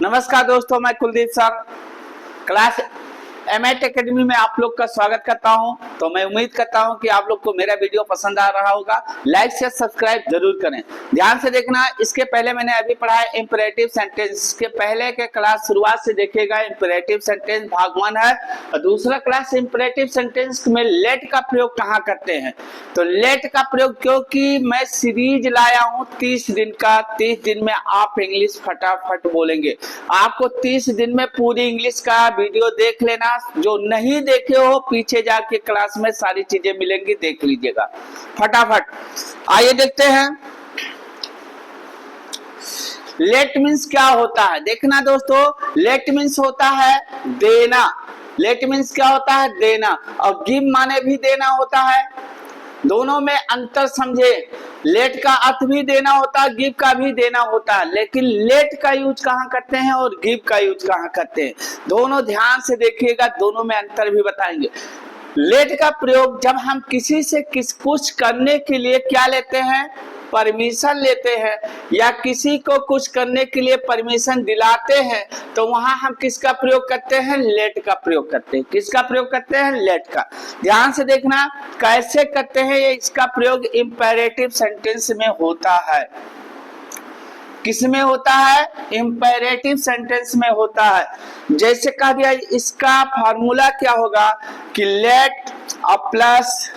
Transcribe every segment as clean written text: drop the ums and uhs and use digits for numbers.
नमस्कार दोस्तों, मैं कुलदीप सर क्लास एमएट एकेडमी में आप लोग का स्वागत करता हूं। तो मैं उम्मीद करता हूं कि आप लोग को मेरा वीडियो पसंद आ रहा होगा। लाइक शेयर सब्सक्राइब जरूर करें। ध्यान से देखना, इसके पहले मैंने अभी पढ़ा है इंपेरेटिव सेंटेंस। इसके पहले के क्लास शुरुआत से देखिएगा, इंपेरेटिव सेंटेंस भाग 1 है और दूसरा क्लास इंपेरेटिव सेंटेंस में लेट का प्रयोग कहाँ करते हैं। तो लेट का प्रयोग क्योंकि मैं सीरीज लाया हूँ 30 दिन का। 30 दिन में आप इंग्लिश फटाफट बोलेंगे। आपको 30 दिन में पूरी इंग्लिश का वीडियो देख लेना। जो नहीं देखे हो पीछे जाके क्लास में सारी चीजें मिलेंगी, देख लीजिएगा फटाफट। आइए देखते हैं लेट मीन्स क्या होता है। देखना दोस्तों, लेट मीन्स होता है देना। लेट मीन्स क्या होता है? देना। और गिव माने भी देना होता है। दोनों में अंतर समझे। लेट का अर्थ भी देना होता है, गिव का भी देना होता है, लेकिन लेट का यूज कहाँ करते हैं और गिव का यूज कहाँ करते हैं, दोनों ध्यान से देखिएगा। दोनों में अंतर भी बताएंगे। लेट का प्रयोग जब हम किसी से कुछ करने के लिए क्या लेते हैं? परमिशन लेते हैं, या किसी को कुछ करने के लिए परमिशन दिलाते हैं, तो वहां हम किसका प्रयोग करते हैं? लेट का प्रयोग करते हैं। किसका प्रयोग करते हैं? लेट का। ध्यान से देखना कैसे करते हैं। ये इसका प्रयोग इंपेरेटिव सेंटेंस में होता है। किसमें होता है? इंपेरेटिव सेंटेंस में होता है। जैसे कहा गया, इसका फॉर्मूला क्या होगा कि लेट और प्लस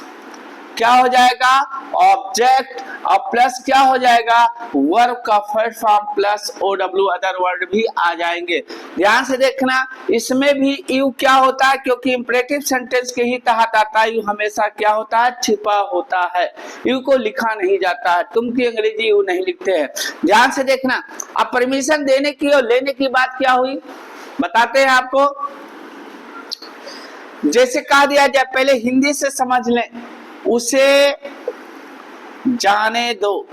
क्या हो जाएगा? ऑब्जेक्ट और प्लस क्या हो जाएगा? वर्ब का first form plus OW other word भी आ जाएंगे। ध्यान से देखना, इसमें भी यू क्या होता है? क्योंकि इंपेरेटिव सेंटेंस के ही तहत आता है। यू हमेशा क्या होता है? छिपा होता है। यू को लिखा नहीं जाता है। तुम की अंग्रेजी यू नहीं लिखते हैं। ध्यान से देखना, अब परमिशन देने की और लेने की बात क्या हुई बताते हैं आपको। जैसे कहा दिया जाए, पहले हिंदी से समझ लें। उसे जाने दो।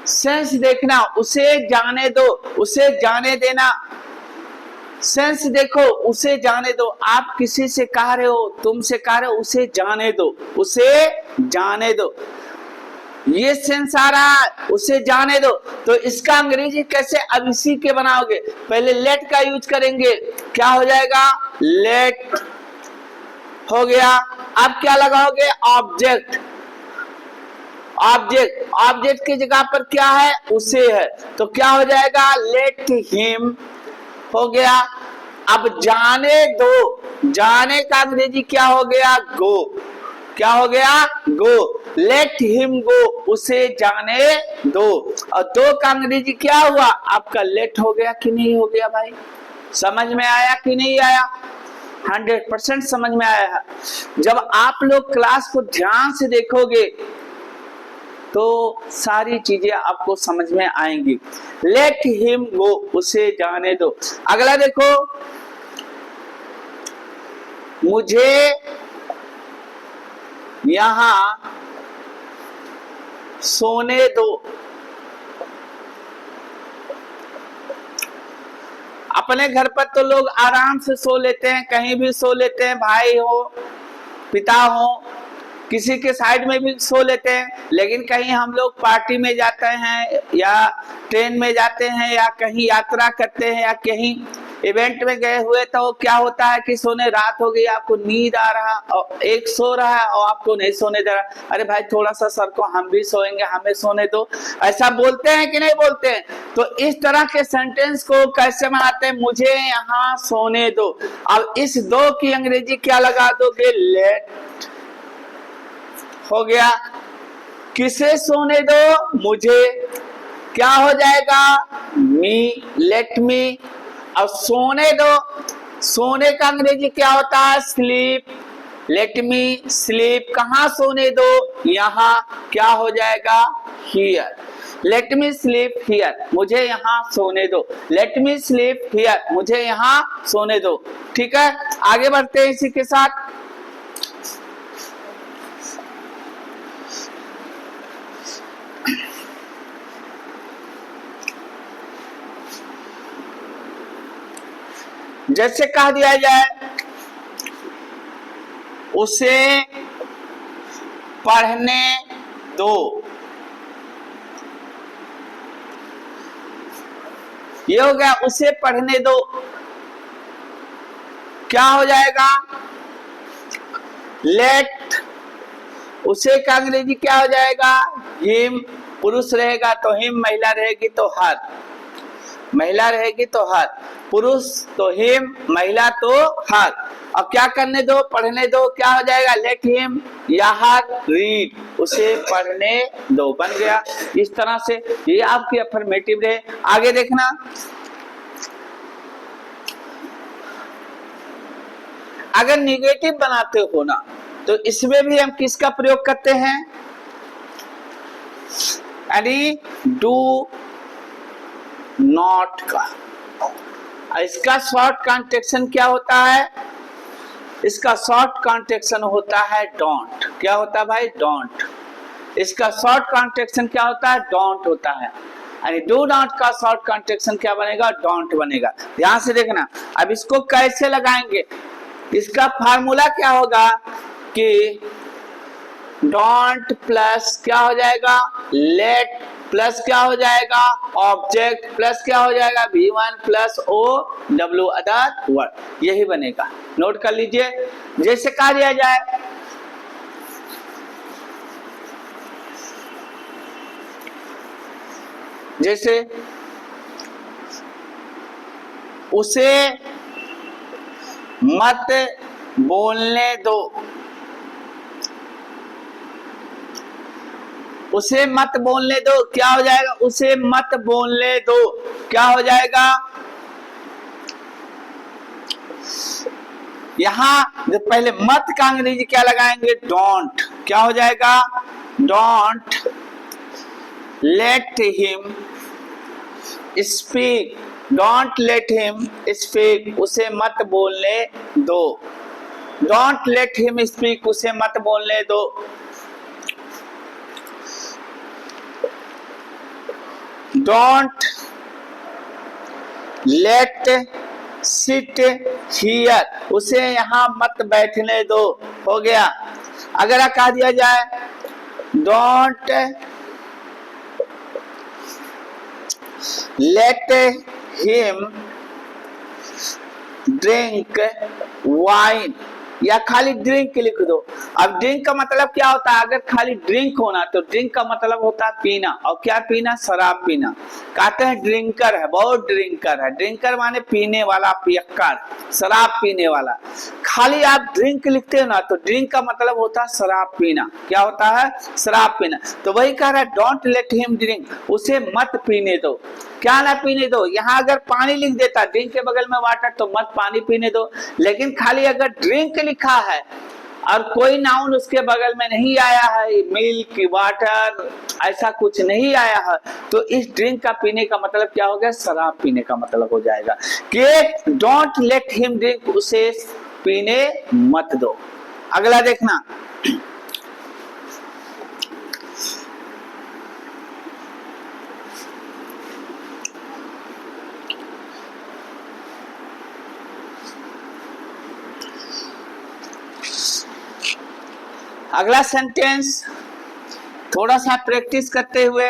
सेंस देखना, उसे जाने दो, उसे जाने देना। सेंस देखो, उसे जाने दो। आप किसी से कह रहे हो, तुमसे कह रहे हो उसे जाने दो, उसे जाने दो, ये सेंस आ रहा है, उसे जाने दो। तो इसका अंग्रेजी कैसे अब इसी के बनाओगे? पहले लेट का यूज करेंगे। क्या हो जाएगा? लेट हो गया। अब क्या लगाओगे? ऑब्जेक्ट। ऑब्जेक्ट, ऑब्जेक्ट की जगह पर क्या है? उसे है, तो क्या हो जाएगा? लेट हिम हो गया। अब जाने दो, जाने का अंग्रेजी क्या हो गया? गो। क्या हो गया? गो। लेट हिम गो, उसे जाने दो। और दो का अंग्रेजी क्या हुआ? आपका लेट हो गया कि नहीं हो गया भाई? समझ में आया कि नहीं आया? 100% समझ में आया है। जब आप लोग क्लास को ध्यान से देखोगे तो सारी चीजें आपको समझ में आएंगी। लेट हिम गो, उसे जाने दो। अगला देखो, मुझे यहां सोने दो। अपने घर पर तो लोग आराम से सो लेते हैं, कहीं भी सो लेते हैं, भाई हो पिता हो, किसी के साइड में भी सो लेते हैं। लेकिन कहीं हम लोग पार्टी में जाते हैं या ट्रेन में जाते हैं या कहीं यात्रा करते हैं या कहीं इवेंट में गए हुए, तो क्या होता है कि सोने रात हो गई, आपको नींद आ रहा और एक सो रहा है और आपको नहीं सोने दे रहा। अरे भाई थोड़ा सा सर को, हम भी सोएंगे, हमें सोने दो। ऐसा बोलते हैं कि नहीं बोलते हैं? तो इस तरह के सेंटेंस को कैसे बनाते हैं? मुझे यहाँ सोने दो। अब इस दो की अंग्रेजी क्या लगा दोगे? लेट हो गया। किसे सोने दो? मुझे। क्या हो जाएगा? मी, लेट मी। अब सोने दो, सोने का अंग्रेजी क्या होता है? स्लीप। Let me sleep. कहाँ सोने दो? यहाँ। क्या हो जाएगा? Here. Let me sleep here, मुझे यहाँ सोने दो। लेट मी स्लीप हियर, मुझे यहाँ सोने दो। ठीक है, आगे बढ़ते हैं इसी के साथ। जैसे कह दिया जाए, उसे पढ़ने दो। ये हो गया उसे पढ़ने दो, क्या हो जाएगा लेट, उसे का अंग्रेजी क्या हो जाएगा हिम, पुरुष रहेगा तो हिम, महिला रहेगी तो हर, महिला रहेगी तो हर, पुरुष तो हिम, महिला तो हर। अब क्या करने दो, पढ़ने दो, क्या हो जाएगा लेट हिम या हर रीड, उसे पढ़ने दो, बन गया। इस तरह से ये आपकी अफर्मेटिव रहे। आगे देखना, अगर निगेटिव बनाते हो ना तो इसमें भी हम किसका प्रयोग करते हैं, यानी डू नॉट का। इसका शॉर्ट कॉन्ट्रैक्शन क्या होता है, इसका शॉर्ट कॉन्ट्रैक्शन होता है डोंट। क्या होता है भाई, डोंट। इसका शॉर्ट कॉन्ट्रैक्शन क्या होता है, डोंट होता है। यानी डू नॉट का शॉर्ट कॉन्ट्रैक्शन क्या बनेगा, डोंट बनेगा। ध्यान से देखना, अब इसको कैसे लगाएंगे, इसका फार्मूला क्या होगा कि डोंट प्लस क्या हो जाएगा लेट, प्लस क्या हो जाएगा ऑब्जेक्ट, प्लस क्या हो जाएगा V1 plus O W other word, यही बनेगा। नोट कर लीजिए। जैसे कहा दिया जाए जैसे उसे मत बोलने दो, उसे मत बोलने दो, क्या हो जाएगा उसे मत बोलने दो, क्या हो जाएगा, यहां पहले मत का अंग्रेजी क्या लगाएंगे डोंट, क्या हो जाएगा don't let him speak, don't let him speak, उसे मत बोलने दो, डोंट लेट हिम स्पीक, उसे मत बोलने दो। डोंट लेट सिट हियर, उसे यहां मत बैठने दो, हो गया। अगर कहा दिया जाए don't let him drink wine, या खाली ड्रिंक लिख दो। अब ड्रिंक का मतलब क्या होता है, अगर खाली ड्रिंक होना तो ड्रिंक का मतलब होता है पीना, और क्या पीना, शराब पीना। कहते हैं ड्रिंकर है, बहुत ड्रिंकर है, ड्रिंकर माने पीने वाला, पियक्कर, शराब पीने वाला। खाली आप ड्रिंक लिखते हो ना तो ड्रिंक का मतलब होता है शराब पीना, क्या होता है शराब पीना। तो वही कह रहा है डोंट लेट हिम ड्रिंक, उसे मत पीने दो, क्या ना पीने दो। यहाँ अगर पानी लिख देता ड्रिंक के बगल में वाटर तो मत पानी पीने दो, लेकिन खाली अगर ड्रिंक लिखा है और कोई नाउन उसके बगल में नहीं आया है, मिल्क वाटर ऐसा कुछ नहीं आया है, तो इस ड्रिंक का पीने का मतलब क्या हो गया, शराब पीने का मतलब हो जाएगा कि डोंट लेट हिम ड्रिंक, उसे पीने मत दो। अगला देखना, अगला सेंटेंस थोड़ा सा प्रैक्टिस करते हुए,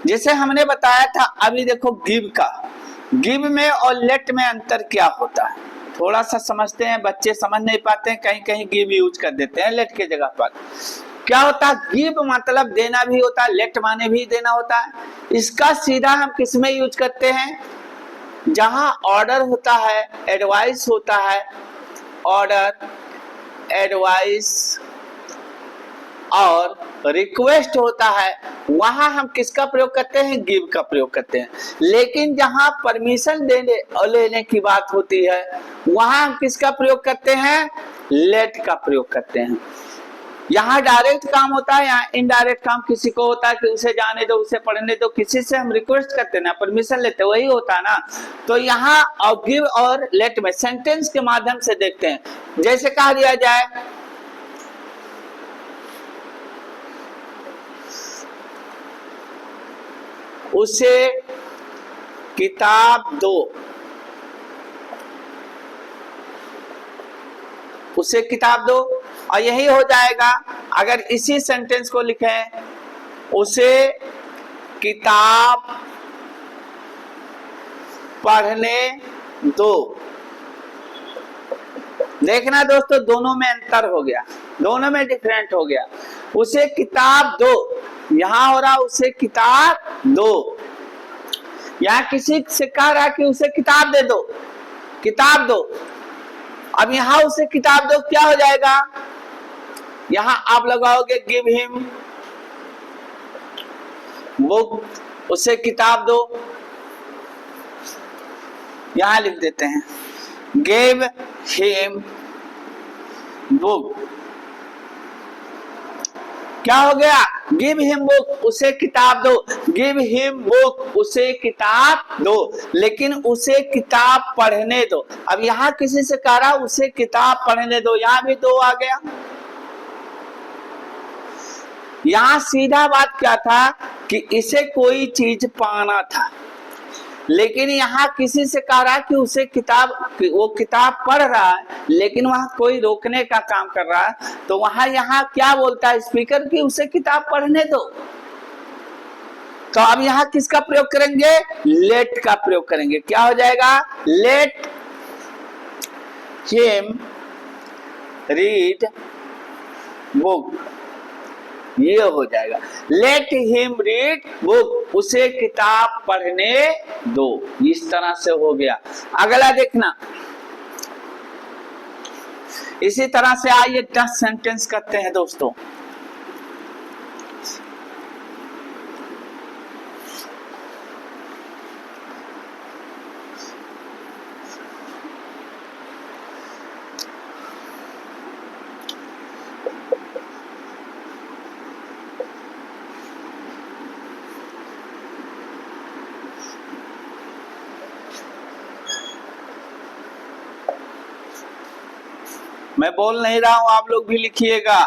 जैसे हमने बताया था अभी देखो गिव का, गिव में और लेट में अंतर क्या होता है थोड़ा सा समझते हैं। बच्चे समझ नहीं पाते हैं, कहीं कहीं गिव यूज कर देते हैं लेट के जगह पर। क्या होता है, गिव मतलब देना भी होता है, लेट माने भी देना होता है। इसका सीधा हम किस में यूज करते हैं, जहां ऑर्डर होता है, एडवाइस होता है, ऑर्डर एडवाइस और रिक्वेस्ट होता है, वहां हम किसका प्रयोग करते हैं, गिव का प्रयोग करते हैं। लेकिन जहां परमिशन देने और लेने की बात होती है वहां हम किसका प्रयोग करते हैं, लेट का प्रयोग करते हैं। यहाँ डायरेक्ट काम होता है, यहाँ इनडायरेक्ट काम किसी को होता है कि उसे जाने दो, उसे पढ़ने दो, किसी से हम रिक्वेस्ट करते ना, परमिशन लेते, वही होता ना। तो यहाँ गिव और लेट में सेंटेंस के माध्यम से देखते हैं। जैसे कहा दिया जाए उसे किताब दो, उसे किताब दो, और यही हो जाएगा। अगर इसी सेंटेंस को लिखें उसे किताब पढ़ने दो। देखना दोस्तों, दोनों में अंतर हो गया, दोनों में डिफरेंट हो गया। उसे किताब दो, यहां हो रहा उसे किताब दो। यहां किसी से कह रहा कि उसे किताब दे दो, किताब दो। अब यहां उसे किताब दो क्या हो जाएगा, यहां आप लगाओगे गिव हिम बुक, उसे किताब दो। यहां लिख देते हैं गिव हिम बुक। क्या हो गया, गिव हिम बुक, उसे किताब दो। गिव हिम बुक, उसे किताब दो, लेकिन उसे किताब पढ़ने दो। अब यहां किसी से कह रहा उसे किताब पढ़ने दो, यहां भी दो आ गया। यहां सीधा बात क्या था कि इसे कोई चीज पाना था, लेकिन यहाँ किसी से कह रहा है कि उसे किताब, वो किताब पढ़ रहा है, लेकिन वहां कोई रोकने का काम कर रहा है। तो वहां यहाँ क्या बोलता है स्पीकर कि उसे किताब पढ़ने दो। तो अब यहाँ किसका प्रयोग करेंगे, लेट का प्रयोग करेंगे। क्या हो जाएगा, लेट हिम रीड बुक, ये हो जाएगा लेट हिम रीड बुक, उसे किताब पढ़ने दो। इस तरह से हो गया। अगला देखना, इसी तरह से आइए 10 सेंटेंस करते हैं दोस्तों। मैं बोल नहीं रहा हूं, आप लोग भी लिखिएगा।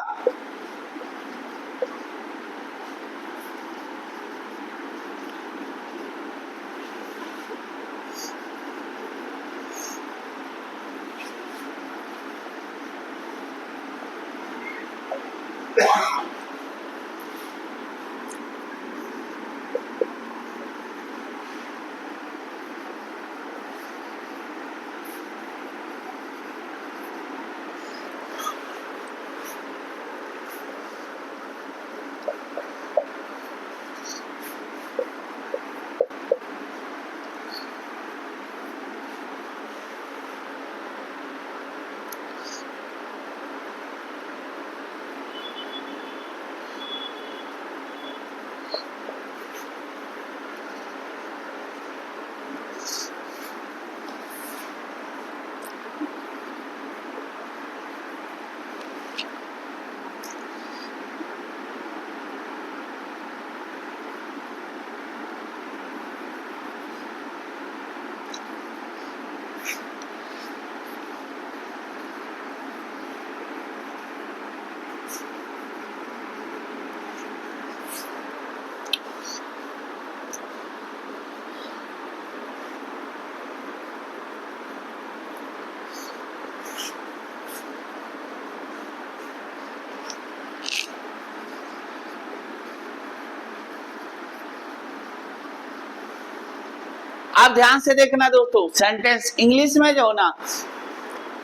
आप ध्यान से देखना दोस्तों, सेंटेंस इंग्लिश में जो ना,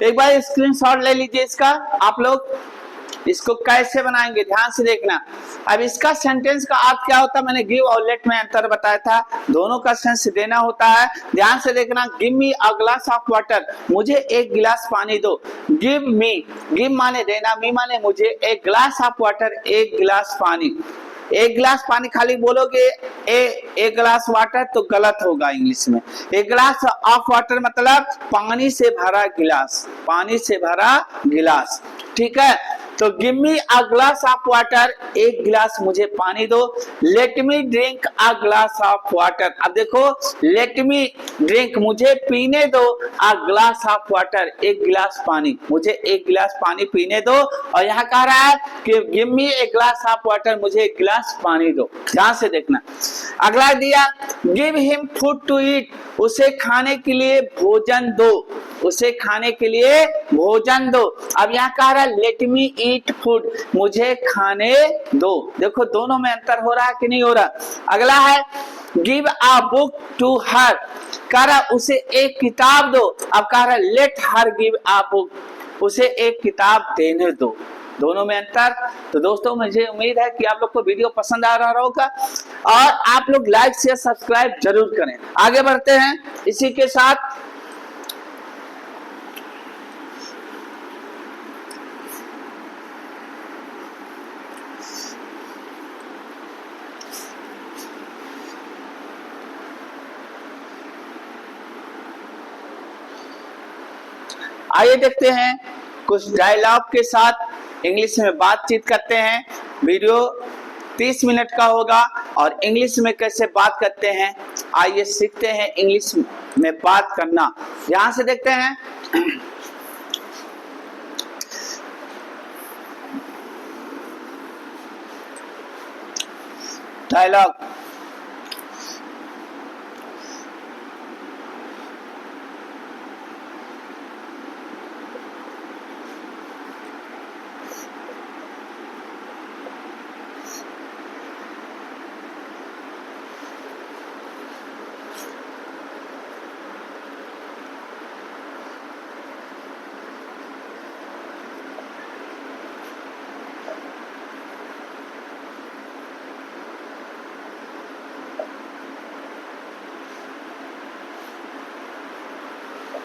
एक बार स्क्रीनशॉट ले लीजिए इसका। आप लोग इसको कैसे बनाएंगे ध्यान से देखना। अब इसका सेंटेंस का अर्थ क्या होता है, मैंने गिव और लेट में अंतर बताया था, दोनों का सेंस देना होता है। ध्यान से देखना, give me a glass of water, मुझे एक गिलास पानी दो। गिव मी, गिव माने देना, मी माने मुझे, एक ग्लास ऑफ वाटर, एक गिलास पानी। एक गिलास पानी खाली बोलोगे एक गिलास वाटर तो गलत होगा इंग्लिश में। एक गिलास ऑफ वाटर मतलब पानी से भरा गिलास, पानी से भरा गिलास, ठीक है। तो give me a glass of water, एक गिलास मुझे पानी दो। Let me drink a glass of water, अब देखो लेट मी ड्रिंक मुझे पीने दो, अ ग्लास ऑफ वाटर एक गिलास पानी, मुझे एक गिलास पानी पीने दो। और यहाँ कह रहा है कि give me a glass of water, मुझे एक गिलास पानी दो। ध्यान से देखना। अगला दिया give him food to eat, उसे खाने के लिए भोजन दो, उसे खाने के लिए भोजन दो। अब यहाँ कह रहा है लेट मी ईट फूड, मुझे खाने दो। देखो दोनों में अंतर हो रहा है कि नहीं हो रहा। अगला है give a book to her, कह रहा उसे एक किताब दो, अब कह रहा let her give a book, उसे एक किताब देने दो। दोनों में अंतर। तो दोस्तों मुझे उम्मीद है कि आप लोग को वीडियो पसंद आ रहा होगा और आप लोग लाइक शेयर सब्सक्राइब जरूर करें। आगे बढ़ते हैं इसी के साथ। आइए देखते हैं कुछ डायलॉग के साथ इंग्लिश में बातचीत करते हैं। वीडियो 30 मिनट का होगा और इंग्लिश में कैसे बात करते हैं आइए सीखते हैं इंग्लिश में बात करना। यहां से देखते हैं डायलॉग।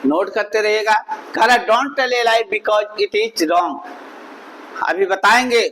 नोट करते रहिएगा। कह रहा don't tell a lie because it is wrong. अभी बताएंगे।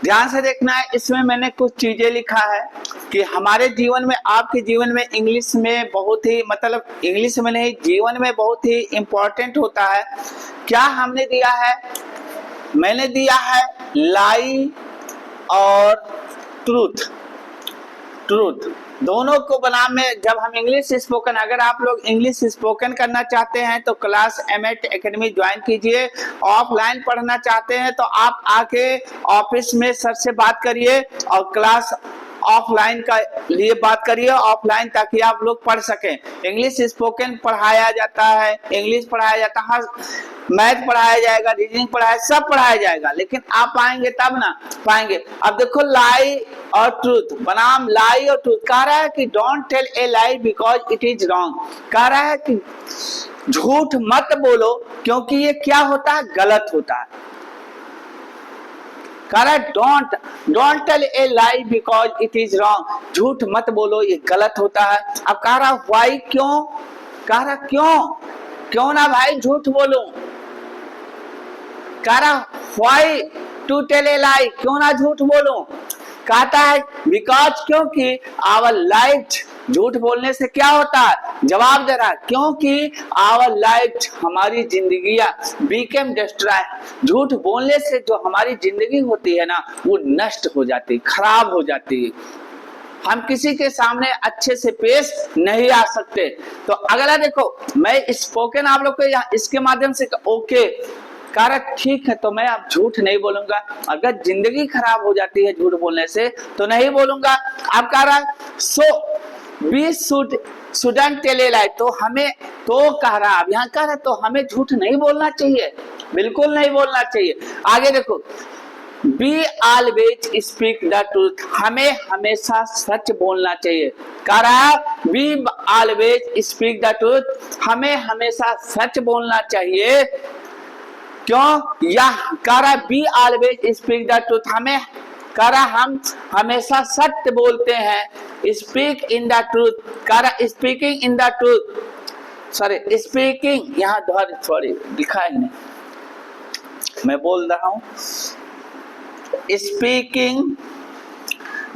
ध्यान से देखना है। इसमें मैंने कुछ चीजें लिखा है कि हमारे जीवन में, आपके जीवन में इंग्लिश में बहुत ही, मतलब इंग्लिश में नहीं, जीवन में बहुत ही इंपॉर्टेंट होता है। क्या हमने दिया है? मैंने दिया है लाई और ट्रूथ। ट्रूथ दोनों को बनाम में जब हम इंग्लिश स्पोकन, अगर आप लोग इंग्लिश स्पोकन करना चाहते हैं तो क्लास एमएट एकेडमी ज्वाइन कीजिए। ऑफलाइन पढ़ना चाहते हैं तो आप आके ऑफिस में सर से बात करिए और क्लास ऑफलाइन का लिए बात करिए, ऑफलाइन, ताकि आप लोग पढ़ सकें। इंग्लिश स्पोकन पढ़ाया जाता है, इंग्लिश पढ़ाया जाता है, मैथ पढ़ाया जाएगा, रीजनिंग पढ़ाया, सब पढ़ाया जाएगा, लेकिन आप आएंगे तब ना पाएंगे। अब देखो लाई और ट्रूथ, बनाम लाई और ट्रूथ। कह रहा है कि don't tell a lie because it is wrong. कह रहा है कि झूठ मत बोलो क्योंकि ये क्या होता है, गलत होता है। कह रहा है don't tell a lie because it is wrong, झूठ मत बोलो ये गलत होता है। अब कह रहा व्हाई, क्यों, कह रहा क्यों ना भाई झूठ बोलूं। कह रहा व्हाई टू टेल ए लाई, क्यों ना झूठ बोलूं। कहता है बिकॉज, क्योंकि आवर लाइफ, झूठ बोलने से क्या होता है, जवाब दे रहा है क्योंकि आवर लाइफ, हमारी जिंदगियां बीकेम डिस्ट्रॉय, झूठ बोलने से जो हमारी जिंदगी होती है ना वो नष्ट हो जाती, खराब हो जाती है। हम किसी के सामने अच्छे से पेश नहीं आ सकते। तो अगला देखो, मैं स्पोकन आप लोग को इसके माध्यम से ओके कह रहा ठीक है, तो मैं अब झूठ नहीं बोलूंगा। अगर जिंदगी खराब हो जाती है झूठ बोलने से तो नहीं बोलूंगा। अब कह रहा so we shouldn't tell a lie, तो हमें, तो कह रहा अब यहाँ कह रहा तो हमें झूठ नहीं बोलना चाहिए, बिल्कुल नहीं बोलना चाहिए। आगे देखो, be always speak the truth, हमें हमेशा सच बोलना चाहिए। कह रहा be always speak the truth, हमें हमेशा सच बोलना चाहिए। क्यों, या कह रहा be always speak the truth, हमें कह रहा हम हमेशा सत्य बोलते हैं। स्पीक इन द ट्रूथ, कह रहा speaking in the truth, sorry speaking, यहाँ सॉरी लिखा है नहीं, मैं बोल रहा हूं स्पीकिंग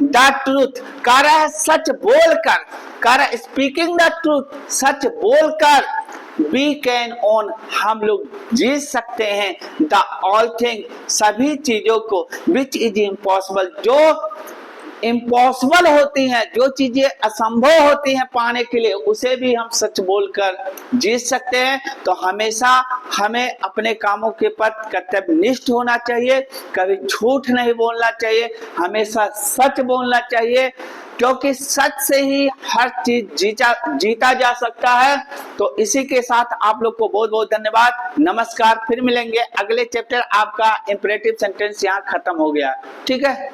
द ट्रूथ, कह रहा है सच बोलकर, कह रहा स्पीकिंग द ट्रूथ, सच बोलकर वी कैन ओन, हम लोग जीत सकते हैं द ऑल थिंग, सभी चीजों को, विच इज इम्पॉसिबल, जो इम्पॉसिबल होती हैं, जो चीजें असंभव होती हैं पाने के लिए, उसे भी हम सच बोलकर जीत सकते हैं। तो हमेशा हमें अपने कामों के प्रति कर्तव्यनिष्ठ होना चाहिए, कभी झूठ नहीं बोलना चाहिए, हमेशा सच बोलना चाहिए, क्योंकि सच से ही हर चीज जीता जा सकता है। तो इसी के साथ आप लोग को बहुत बहुत धन्यवाद, नमस्कार, फिर मिलेंगे अगले चैप्टर। आपका इंपरेटिव सेंटेंस यहाँ खत्म हो गया, ठीक है।